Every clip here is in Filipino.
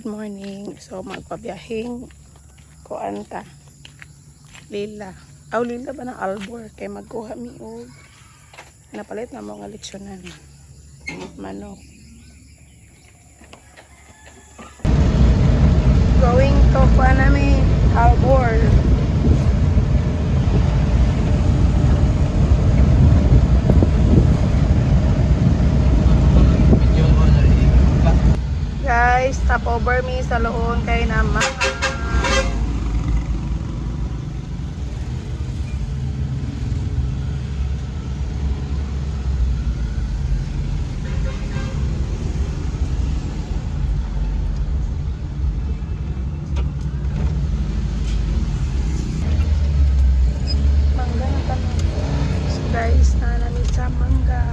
Good morning. So magpabiyahing kuan ta. Lila. Lila ba ng Albor kay magkuha mi og napalit na mo nga lechyonan. Manok. Going to kuan nami Albor. Guys, stop over me sa loon kay naman. Mangga na tanong. So guys, namin sa mangga.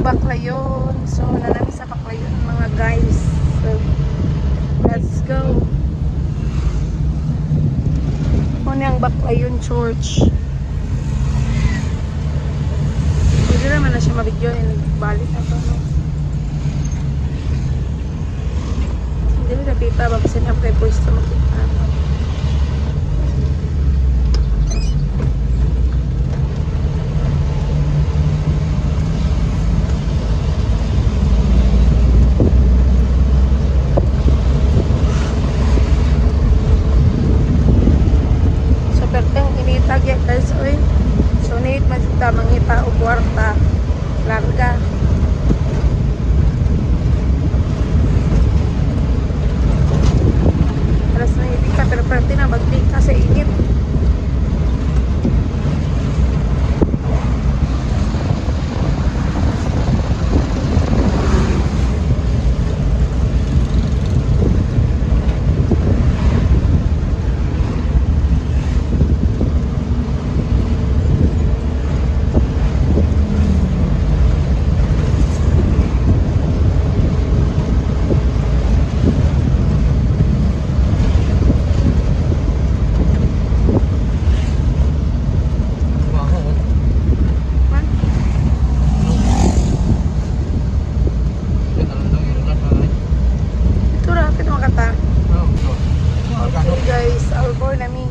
Baklayon. So, nanami sa Baklayon mga guys. So, let's go. Ano yung Baklayon Church? Hindi naman na siya mabigyan. Nagbalik na ito. No? Hindi na nakita. Babasin ang pre-pwesto makita. Guys, oy. Sunit masita mangita og kwarta larga. Alas na hindi ka pero parte na magdi ka sa init. Guys, Albor nami.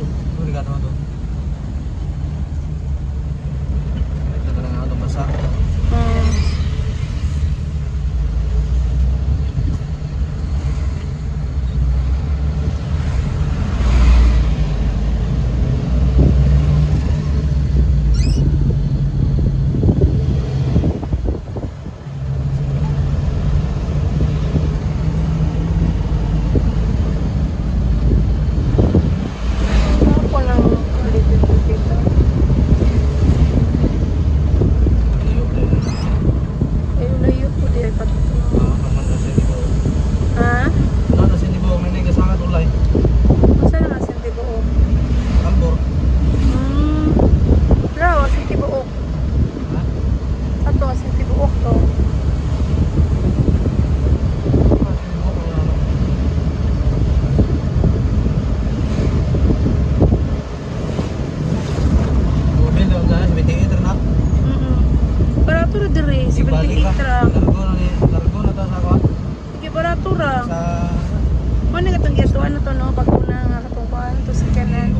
Ano nga itong giyatuan na to, no? Pagkuna nga katungkuan to sa kanan.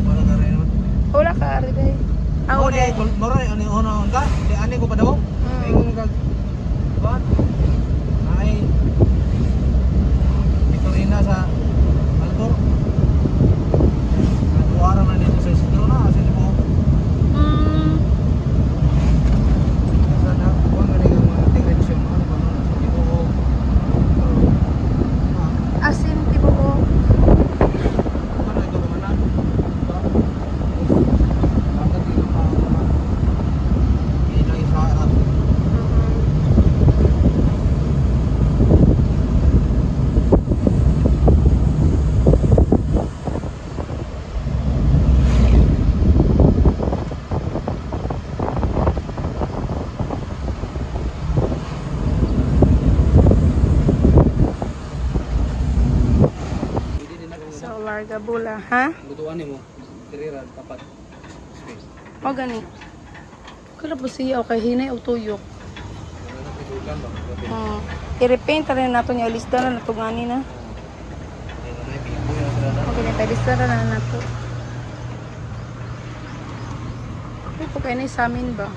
Wala ka, ari day. Ako day. Maroy, ano yung una ka? Di ani ko pa daw? Ay, kung nag... What? Ay... Larga bula, ha? Lutuan ni mo. Tirira, tapat. Space. O gani. Kala po siya o kay hinay o tuyok. Wala na pisukan ba? I-repaint rin nato niya. Lista na nato ngani na. Ayun na bibo yung tirada. Okay, lista na nato. Ay, po kayo na sa amin ba?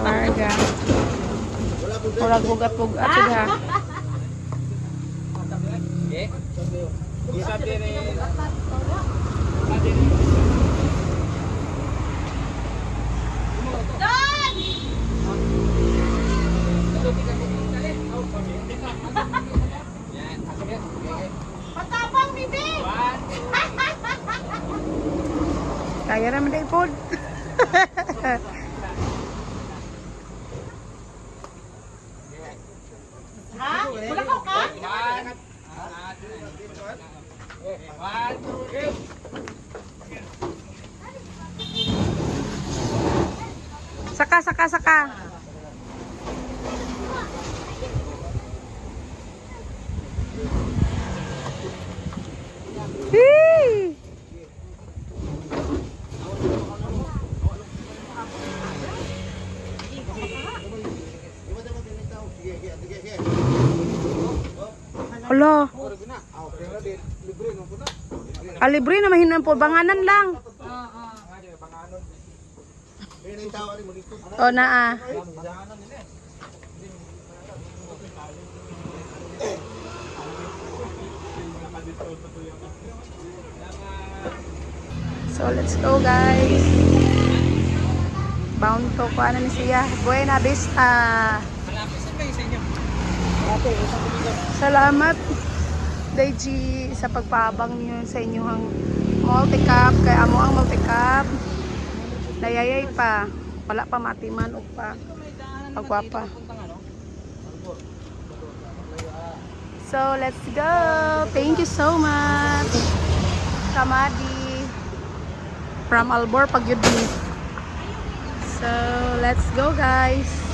Larga. Murag bugat-bugat siya. Okay. Isa din eh. Matapang, bibi! Kaya naman na ipod. Ha? Mulakaw ka? Saka, saka, saka. Hee! Hala. Libre na mahinan po. Banganan lang. O na ah. So let's go guys. Bound to ko ano ni siya. Buena Vista. Salamat Daiji sa pagpabang niyo sa inyong multi-cup. Kaya amo ang multi-cup. Nayayay pa. Wala pa matiman o pa. Pagwapa. So let's go. Thank you so much. Kamadi. From Albor Pagyudni. So let's go guys.